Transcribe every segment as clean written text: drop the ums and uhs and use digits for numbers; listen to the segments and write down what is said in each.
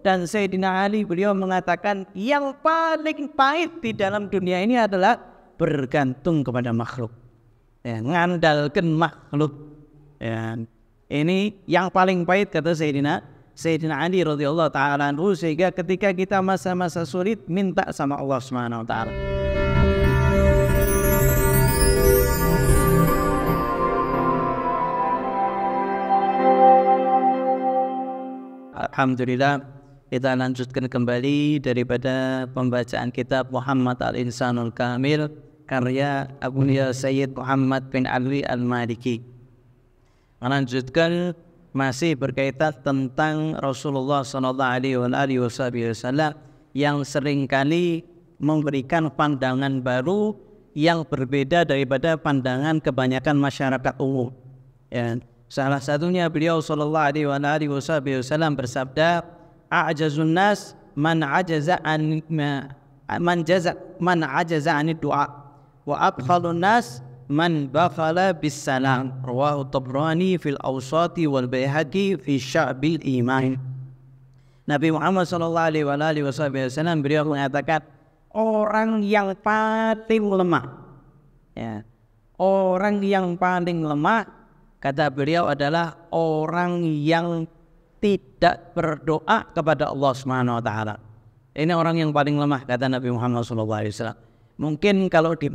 Dan Sayyidina Ali beliau mengatakan yang paling pahit di dalam dunia ini adalah bergantung kepada makhluk, ya, ngandalkan makhluk. Ya. Ini yang paling pahit kata Sayyidina Ali radhiyallahu taala anhu, sehingga ketika kita masa-masa sulit minta sama Allah Subhanahu wa taala. Alhamdulillah, kita lanjutkan kembali daripada pembacaan kitab Muhammad Al-Insanul Kamil karya Abu Sayyid Muhammad bin Ali Al-Maliki. Melanjutkan masih berkaitan tentang Rasulullah SAW yang seringkali memberikan pandangan baru yang berbeda daripada pandangan kebanyakan masyarakat umum. Ya. Salah satunya beliau SAW bersabda, "A'jazun nas man ajaza an du'a wa abkhalun nas man bakhala bis salam." Rawahu Tabrani fil Awsati wal Baihaqi fi Sya'bil Iman. Nabi Muhammad SAW beliau mengatakan orang yang paling lemah, ya, orang yang paling lemah kata beliau adalah orang yang tidak berdoa kepada Allah Subhanahu wa taala. Ini orang yang paling lemah kata Nabi Muhammad SAW. Mungkin kalau di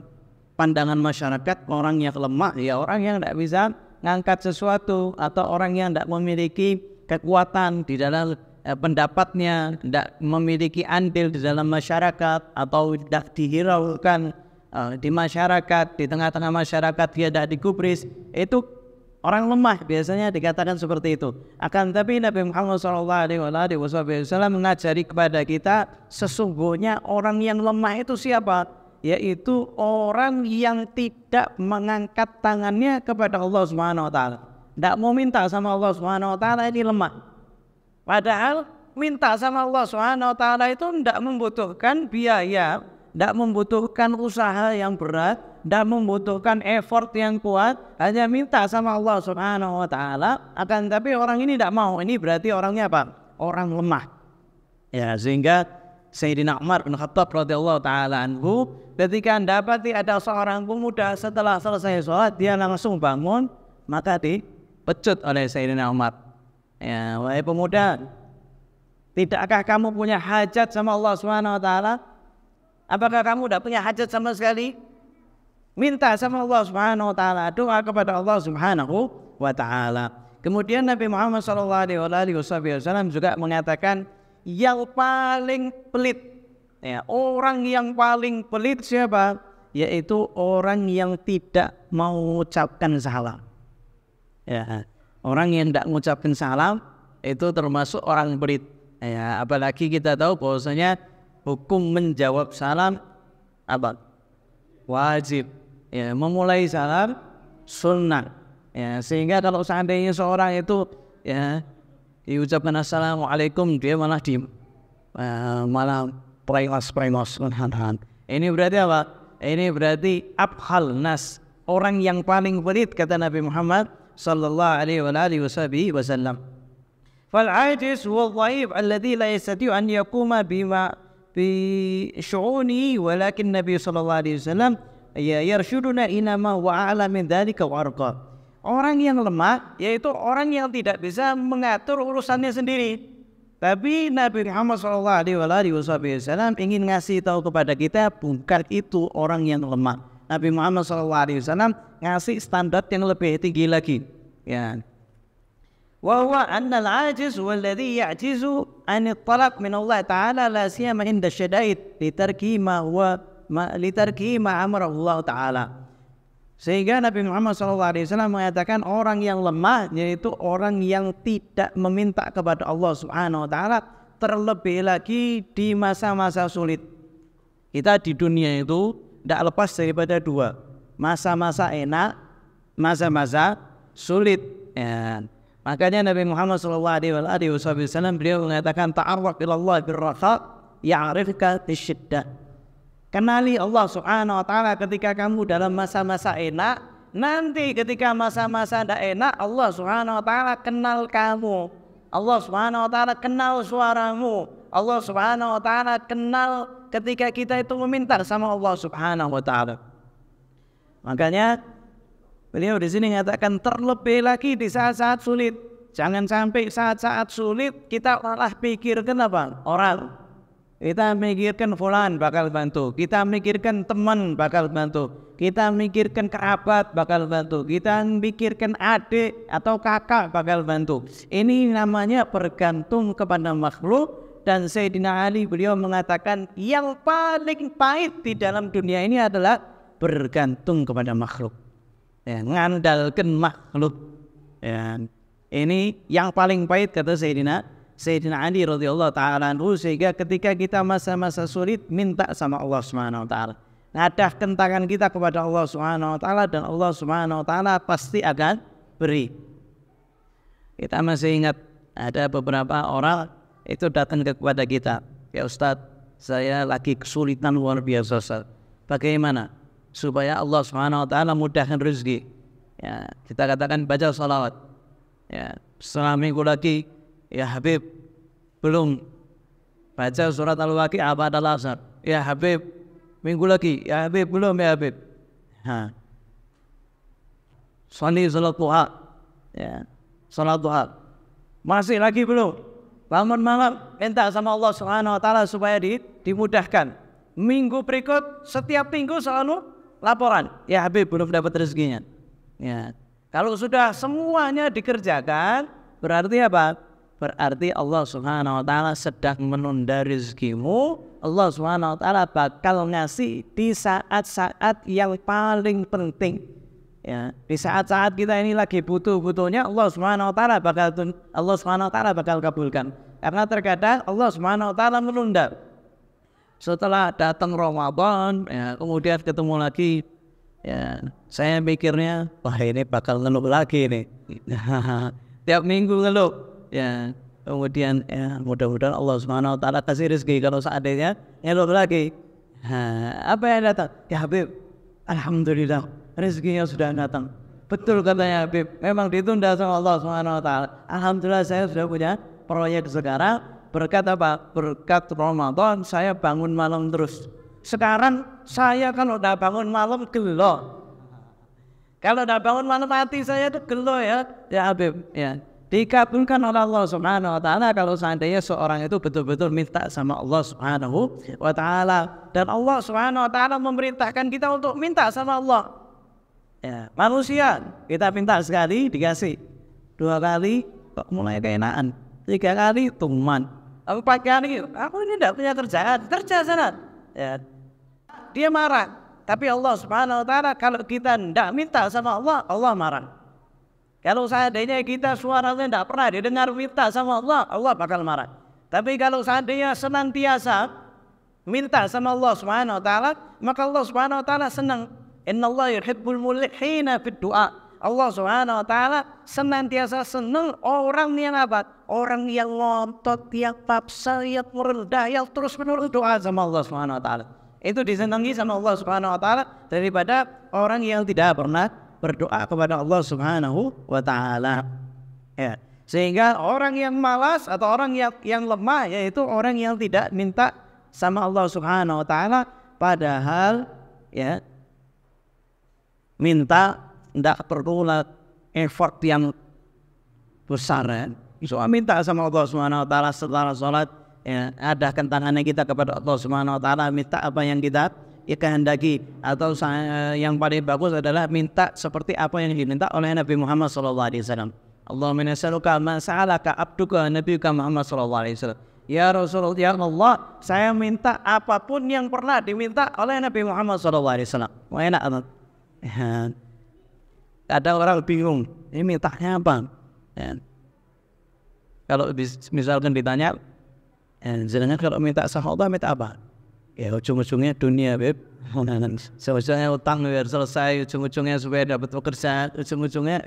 pandangan masyarakat orang yang lemah ya orang yang tidak bisa ngangkat sesuatu, atau orang yang tidak memiliki kekuatan di dalam pendapatnya, tidak memiliki andil di dalam masyarakat, atau tidak dihiraukan di masyarakat, di tengah-tengah masyarakat dia tidak digubris, itu orang lemah biasanya dikatakan seperti itu. Akan tapi Nabi Muhammad SAW mengajari kepada kita sesungguhnya orang yang lemah itu siapa? Yaitu orang yang tidak mengangkat tangannya kepada Allah Subhanahu wa taala. Tidak mau minta sama Allah Subhanahu wa taala, ini lemah. Padahal minta sama Allah Subhanahu wa taala itu tidak membutuhkan biaya, tidak membutuhkan usaha yang berat, tidak membutuhkan effort yang kuat, hanya minta sama Allah Subhanahu wa taala. Akan tapi orang ini tidak mau. Ini berarti orangnya apa? Orang lemah. Ya, sehingga Sayyidina Umar bin Khattab radhiyallahu taala anhu ketika mendapati ada seorang pemuda setelah selesai sholat dia langsung bangun, maka dipecut oleh Sayyidina Umar. Ya, wahai pemuda, tidakkah kamu punya hajat sama Allah Subhanahu wa taala? Apakah kamu tidak punya hajat sama sekali? Minta sama Allah Subhanahu wa taala, doa kepada Allah Subhanahu wa taala. Kemudian Nabi Muhammad SAW juga mengatakan yang paling pelit, ya, orang yang paling pelit siapa? Yaitu orang yang tidak mengucapkan salam. Ya, orang yang tidak mengucapkan salam itu termasuk orang pelit. Ya, apalagi kita tahu bahwasanya hukum menjawab salam apa? Wajib. Ya, memulai salam sunnah. Ya, sehingga kalau seandainya seorang itu ya diucapkan assalamualaikum dia malah malah prengos. Ini berarti apa? Ini berarti abkhal nas, orang yang paling pelit kata Nabi Muhammad sallallahu alaihi wasallam. Fal ajiz wal dhaif alladhi la yastati an yaquma bima bi syu'uni, walakin Nabi sallallahu alaihi wasallam ya yarshuduna inama wa a'la min dzalika wa arqa. Orang yang lemah yaitu orang yang tidak bisa mengatur urusannya sendiri. Tapi Nabi Muhammad SAW ingin ngasih tahu kepada kita bukan itu orang yang lemah. Nabi Muhammad SAW ngasih standar yang lebih tinggi lagi. Ya. Wa huwa anna al-ajiz walladhi ya'jizu an at-talab min Allah Ta'ala la siyama inda syada'id litarki ma amara Allah Ta'ala. Sehingga Nabi Muhammad SAW mengatakan orang yang lemah yaitu orang yang tidak meminta kepada Allah Subhanahu wa taala, terlebih lagi di masa-masa sulit. Kita di dunia itu tidak lepas daripada dua, masa-masa enak, masa-masa sulit. Ya. Makanya Nabi Muhammad SAW beliau mengatakan ta'arraf ilallah birraha ya'rifka bisyiddah. Kenali Allah Subhanahu wa taala ketika kamu dalam masa-masa enak, nanti ketika masa-masa tidak enak Allah Subhanahu wa taala kenal kamu. Allah Subhanahu wa taala kenal suaramu. Allah Subhanahu wa taala kenal ketika kita itu meminta sama Allah Subhanahu wa taala. Makanya beliau di sini mengatakan terlebih lagi di saat-saat sulit. Jangan sampai saat-saat sulit kita malah pikirkan apa? Orang. Kita mikirkan fulan bakal bantu, kita mikirkan teman bakal bantu, kita mikirkan kerabat bakal bantu, kita mikirkan adik atau kakak bakal bantu. Ini namanya bergantung kepada makhluk. Dan Sayyidina Ali beliau mengatakan yang paling pahit di dalam dunia ini adalah bergantung kepada makhluk, ya, ngandalkan makhluk, ya. Ini yang paling pahit kata Sayyidina Ali radhiyallahu taala anhu. Sehingga ketika kita masa-masa sulit minta sama Allah Subhanahu wa taala, ngadahkan tangan kita kepada Allah Subhanahu wa taala, dan Allah Subhanahu wa taala pasti akan beri. Kita masih ingat ada beberapa orang itu datang kepada kita, ya Ustadz, saya lagi kesulitan luar biasa Ustadz. Bagaimana supaya Allah Subhanahu wa taala mudahkan rezeki? Ya, kita katakan baca salawat. Ya, seminggu lagi ya Habib belum baca surat Al-Waqi'ah pada asar. Ya Habib minggu lagi, ya Habib belum, ya Habib. Salat duha, ya salat duha masih lagi belum. Bangun malam minta sama Allah Subhanahu wa taala supaya dimudahkan. Minggu berikut setiap minggu selalu laporan, ya Habib belum dapat rezekinya. Ya, kalau sudah semuanya dikerjakan berarti apa? Berarti Allah Subhanahu wa taala sedang menunda rezekimu. Allah Subhanahu wa taala bakal ngasih di saat-saat yang paling penting. Ya, di saat-saat kita ini lagi butuh-butuhnya, Allah Subhanahu wa taala bakal kabulkan. Karena terkadang Allah Subhanahu wa taala menunda. Setelah datang Ramadan, ya, kemudian ketemu lagi, ya, saya mikirnya wah ini bakal ngeluh lagi nih. Tiap minggu ngeluh, ya. Kemudian ya mudah-mudahan Allah Subhanahu wa taala kasih rezeki. Kalau seandainya ngeluh lagi, apa yang datang? Ya Habib, alhamdulillah rezekinya sudah datang. Betul katanya Habib, memang ditunda sama Allah Subhanahu wa taala. Alhamdulillah saya sudah punya proyek sekarang. Berkat apa? Berkat Ramadan saya bangun malam terus. Sekarang saya kalau udah bangun malam gelo. Kalau udah bangun malam hati saya itu gelo, ya Habib, ya. Dikabulkan oleh Allah Subhanahu wa taala kalau seandainya seorang itu betul-betul minta sama Allah Subhanahu wa taala. Dan Allah Subhanahu wa taala memerintahkan kita untuk minta sama Allah. Ya, manusia kita minta sekali dikasih, 2 kali kok mulai keenaan, 3 kali tuman, 4 kali aku ini tidak punya kerja sana, ya, dia marah. Tapi Allah Subhanahu wa taala kalau kita tidak minta sama Allah, Allah marah. Kalau seandainya kita suaranya tidak pernah didengar minta sama Allah, Allah bakal marah. Tapi kalau seandainya senantiasa minta sama Allah Subhanahu wa taala, maka Allah Subhanahu wa taala senang. Innallaha yuhibbul mulihina fid du'a. Allah Subhanahu wa taala senantiasa senang orang yang apa? Orang yang ngotot, yang paksa, yang merendah, yang terus-menerus doa sama Allah Subhanahu wa taala. Itu disenangi sama Allah Subhanahu wa taala daripada orang yang tidak pernah berdoa kepada Allah Subhanahu wa taala. Ya. Sehingga orang yang malas atau orang yang lemah yaitu orang yang tidak minta sama Allah Subhanahu wa taala, padahal ya minta tidak perlu effort yang besar, ya. So, minta sama Allah Subhanahu wa taala setelah salat, ya, adahkan tangannya kita kepada Allah Subhanahu wa taala, minta apa yang kita kehendaki, atau yang paling bagus adalah minta seperti apa yang diminta oleh Nabi Muhammad sallallahu alaihi wasallam. Allahumma nas'aluka ma sa'alaka abduka nabiyuka Muhammad sallallahu alaihi wasallam. Ya Rasulullah, ya Allah, saya minta apapun yang pernah diminta oleh Nabi Muhammad sallallahu alaihi wasallam. Wah, enak banget. Ya. Ada orang bingung, ini mintanya apa? Ya. Kalau misalkan ditanya, jenengan kalau minta sama Allah minta apa? Ya ujung-ujungnya dunia, Beb. Seharusnya utang biar selesai, ujung-ujungnya supaya dapat pekerjaan, ujung-ujungnya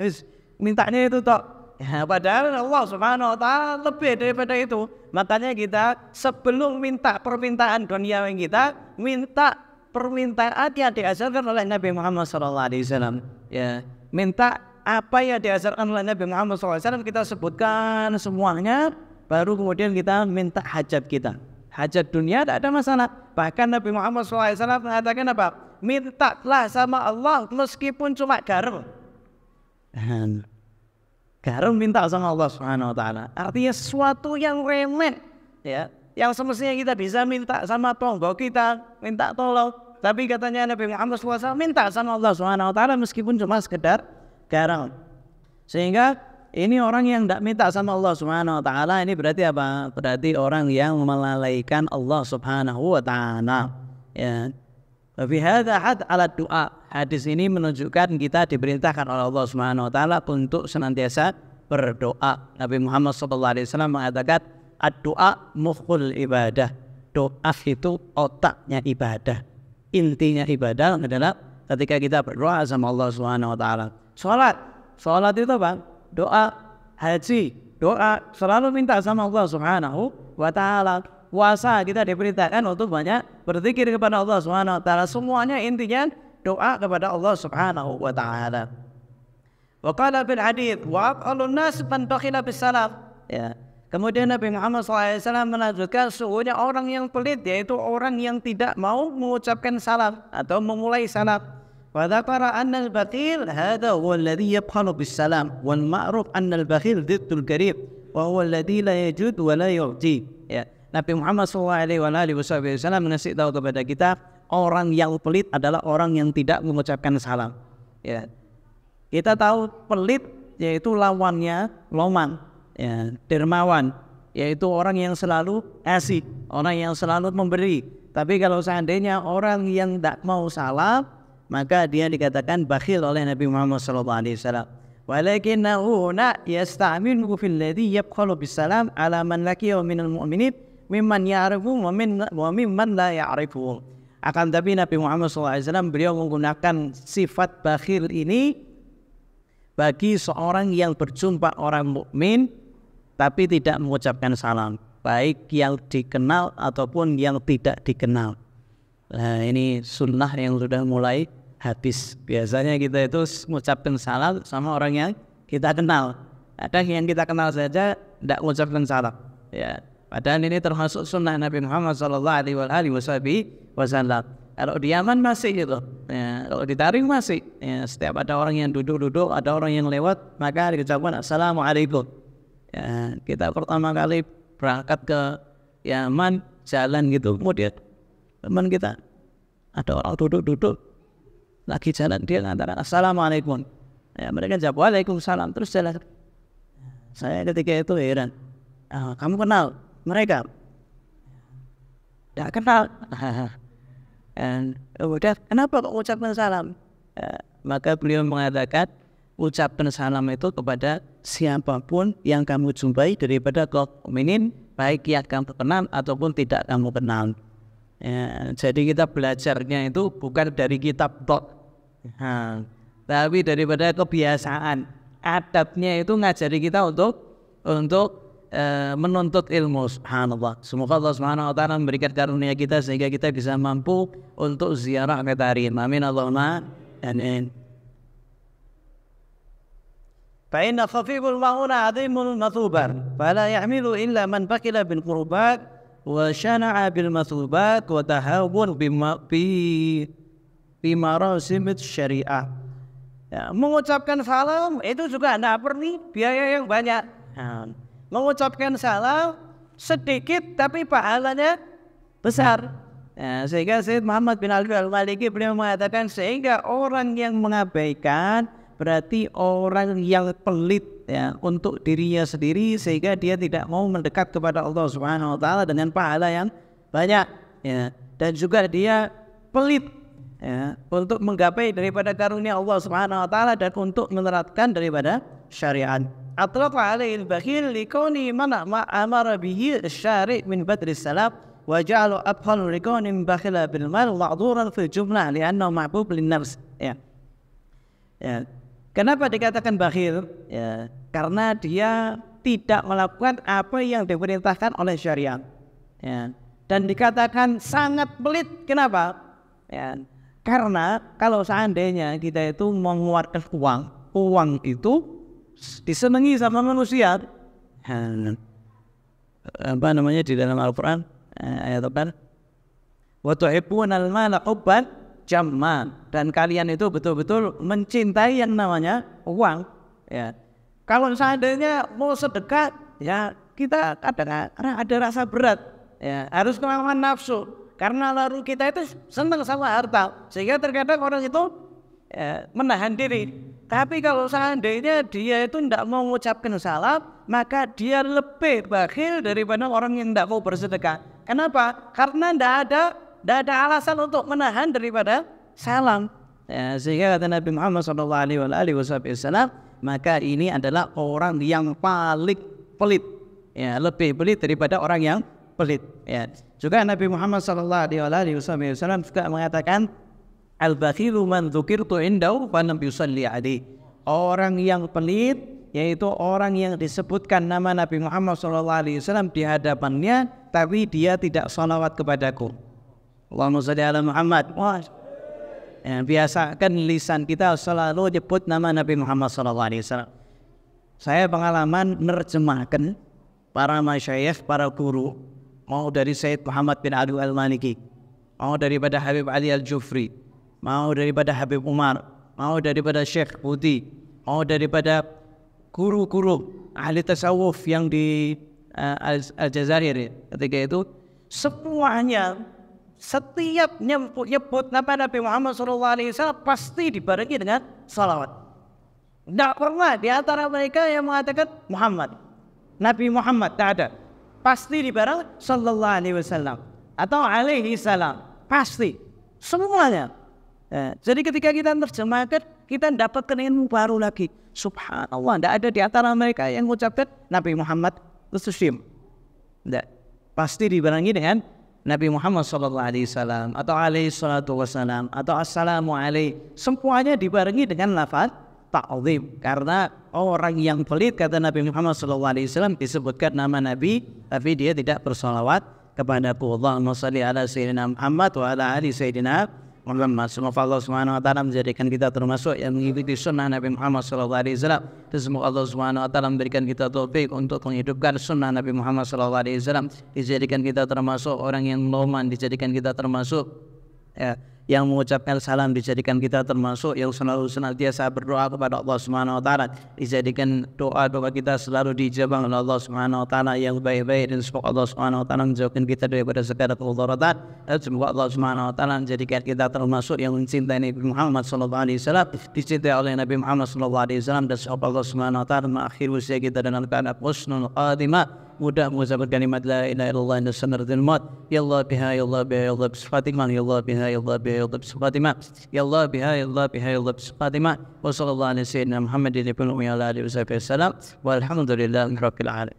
mintanya itu toh. Ya, padahal Allah Subhanahu wa taala lebih daripada itu. Makanya kita sebelum minta permintaan duniawi kita, minta permintaan yang diajarkan oleh Nabi Muhammad sallallahu alaihi wasallam. Ya, minta apa yang diajarkan oleh Nabi Muhammad SAW kita sebutkan semuanya, baru kemudian kita minta hajat kita. Hajat dunia tidak ada masalah. Bahkan Nabi Muhammad SAW mengatakan apa? Mintalah sama Allah meskipun cuma garam. Garam minta sama Allah Subhanahu Wa Taala. Artinya sesuatu yang remeh, ya, yang semestinya kita bisa minta sama tonggo kita, minta tolong. Tapi katanya Nabi Muhammad SAW minta sama Allah Subhanahu Wa Taala meskipun cuma sekedar garam. Sehingga ini orang yang tidak minta sama Allah Subhanahu Wa Taala ini berarti apa? Berarti orang yang melalaikan Allah Subhanahu Wa Taala. Ya. Fi hadza had ala doa. Hadis ini menunjukkan kita diperintahkan oleh Allah Subhanahu Wa Taala untuk senantiasa berdoa. Nabi Muhammad SAW mengatakan ad-doa mukhul ibadah. Doa itu otaknya ibadah. Intinya ibadah adalah ketika kita berdoa sama Allah Subhanahu Wa Taala. Salat itu apa? Doa. Haji, doa. Selalu minta sama Allah Subhanahu Wa Taala. Puasa kita diperintahkan untuk banyak berzikir kepada Allah Subhanahu Wa Taala. Semuanya intinya doa kepada Allah Subhanahu Wa Taala. Wa qala fil hadits wa aqallun nas man bakhila bis salam. Ya. Kemudian Nabi Muhammad SAW melanjutkan sesungguhnya orang yang pelit yaitu orang yang tidak mau mengucapkan salam atau memulai salam. Wa dzakara anna al-bakhil hadha huwa alladhi yabkhalu bis salam wal ma'ruf anna al-bakhil diddul karim wa huwa alladhi la yajud wa la yu'ti. Ya. Nabi Muhammad SAW mengasih tahu kepada kita orang yang pelit adalah orang yang tidak mengucapkan salam. Ya. Kita tahu pelit yaitu lawannya loman, ya, dermawan, yaitu orang yang selalu ngasih, orang yang selalu memberi. Tapi kalau seandainya orang yang tidak mau salam, maka dia dikatakan bakhil oleh Nabi Muhammad SAW. Walakinahu huna yasta'milu fil ladzi yabkhalu bis salam ala man laqiyahu minal mu'minin mimman ya'rifu wa mimman la ya'rifu. Akan tapi Nabi Muhammad SAW beliau menggunakan sifat bakhil ini bagi seorang yang berjumpa orang mukmin tapi tidak mengucapkan salam, baik yang dikenal ataupun yang tidak dikenal. Nah, ini sunnah yang sudah mulai habis. Biasanya kita itu mengucapkan salam sama orang yang kita kenal. Ada yang kita kenal saja tidak mengucapkan salam. Ya. Padahal ini termasuk sunnah Nabi Muhammad SAW. Kalau di Yaman masih gitu, ya, kalau di Tarim masih. Ya, setiap ada orang yang duduk-duduk, ada orang yang lewat, maka diucapkan Assalamualaikum. Ya, kita pertama kali berangkat ke Yaman jalan gitu, kemudian teman kita ada orang duduk-duduk lagi jalan, dia ngatakan Assalamualaikum. Ya, mereka jawab Waalaikumsalam, terus jalan. Saya ketika itu heran, kamu kenal mereka? Tidak kenal. Dan kemudian kenapa kok ucapkan salam? Maka beliau mengatakan ucapkan salam itu kepada siapapun yang kamu jumpai daripada kaum mukminin, baik yang kamu kenal ataupun tidak kamu kenal. Ya, jadi kita belajarnya itu bukan dari kitab tapi daripada kebiasaan. Adabnya itu ngajari kita untuk menuntut ilmu. Subhanallah. Semoga Allah Subhanahu Wa Taala memberikan karunia kita sehingga kita bisa mampu untuk ziarah ke Tarim. Amin Allahumma amin. Fa inna khafiful mauna 'azimul mathubat fala yahmilu illa man bakila bil qurbat wa syana'a bil mathubat wa tahawun bi marasimit syariah. Ya, mengucapkan salam itu juga tidak perlu biaya yang banyak. Mengucapkan salam sedikit tapi pahalanya besar. Ya, sehingga Sayyid Muhammad bin Ali al-Maliki beliau mengatakan sehingga orang yang mengabaikan berarti orang yang pelit, ya, untuk dirinya sendiri sehingga dia tidak mau mendekat kepada Allah Subhanahu Wa Taala dengan pahala yang banyak, ya, dan juga dia pelit, ya, untuk menggapai daripada karunia Allah Subhanahu Wa Taala dan untuk menerapkan daripada syariat. Atlaqa alaihi al-bakhil likoni mana ma'amara bihi syari' min badri salam wa ja'alu abkhal likoni bakhila bil mal ma'dhuran fi jumlah li'annahu mahbub lin-nafs. Ya. Ya. Kenapa dikatakan bakhil? Ya, karena dia tidak melakukan apa yang diperintahkan oleh syariat. Ya. Dan dikatakan sangat pelit. Kenapa? Ya. Karena kalau seandainya kita itu mengeluarkan uang itu disenangi sama manusia. Apa namanya di dalam Al-Quran ayat apa? Wa tuhibbunal mala hubban jamma, dan kalian itu betul-betul mencintai yang namanya uang. Ya, kalau seandainya mau sedekah, ya kita kadang ada rasa berat, ya harus melawan nafsu, karena lalu kita itu senang sama harta, sehingga terkadang orang itu menahan diri. Tapi kalau seandainya dia itu tidak mau mengucapkan salam, maka dia lebih bakhil daripada orang yang tidak mau bersedekah. Kenapa? Karena tidak ada alasan untuk menahan daripada salam. Ya, sehingga kata Nabi Muhammad SAW, maka ini adalah orang yang paling pelit. Ya, lebih pelit daripada orang yang pelit. Ya. Juga Nabi Muhammad SAW juga mengatakan, al-bakhilu man dzukirtu indahu falam yusalli alaihi. Orang yang pelit yaitu orang yang disebutkan nama Nabi Muhammad SAW di hadapannya, tapi dia tidak salawat kepadaku. Allahumma shalli ala Muhammad. Ya, biasakan lisan kita selalu nyebut nama Nabi Muhammad SAW. Saya pengalaman menerjemahkan para masyayikh, para guru, mau dari Sayyid Muhammad bin Ali al-Maliki, mau daripada Habib Ali al-Jufri, mau daripada Habib Umar, mau daripada Syekh Budi, mau daripada guru-guru ahli tasawuf yang di Aljazair ketika itu, semuanya setiap nyebut nama Nabi Muhammad SAW pasti dibarengi dengan salawat. Tidak pernah di antara mereka yang mengatakan Muhammad, Nabi Muhammad, tak ada. Pasti dibareng sallallahu alaihi wasallam atau alaihi salam, pasti semuanya. Jadi ketika kita terjemahkan, kita dapatkan ilmu baru lagi. Subhanallah, tidak ada di antara mereka yang mengucapkan Nabi Muhammad tersenyum. Tidak, pasti dibarengi dengan Nabi Muhammad SAW atau alaihi salatu wassalam atau assalamu alaihi. Semuanya dibarengi dengan lafaz ta'zim, karena orang yang pelit, kata Nabi Muhammad SAW, disebutkan nama Nabi tapi dia tidak bersalawat kepadaku. Allahumma shalli ala sayyidina Muhammad wa ala ali sayyidina Muhammad. Semoga Allah Subhanahu wa taala menjadikan kita termasuk yang mengikuti sunnah Nabi Muhammad SAW, dan semoga Allah Subhanahu wa taala memberikan kita taufik untuk menghidupkan sunnah Nabi Muhammad SAW, dijadikan kita termasuk orang yang loman, dijadikan kita termasuk yang mengucapkan salam, dijadikan kita termasuk yang selalu senantiasa berdoa kepada Allah Subhanahu wa taala, dijadikan doa-doa kita selalu dijabah oleh Allah Subhanahu wa taala yang baik-baik, dan semoga Allah Subhanahu wa taala menjauhkan kita daripada segala kemudaratan, dan semoga Allah Subhanahu wa taala menjadikan kita termasuk yang mencintai Nabi Muhammad SAW, dicintai oleh Nabi Muhammad SAW, dan semoga Allah Subhanahu wa taala mengakhiri usia kita dengan keadaan husnul khatimah. Mudah mengucapkan kalimat la ilaha illallah dan sanadul maut. Ya Allah biha, ya Allah biha, ya Allah bisfatimah, ya Allah biha, ya Allah biha, ya Allah bisfatimah, ya Allah biha, ya Allah biha, ya Allah bisfatimah. Wa sallallahu alaihi sayyidina Muhammadin wa ala alihi wasallam. Walhamdulillahi rabbil alamin.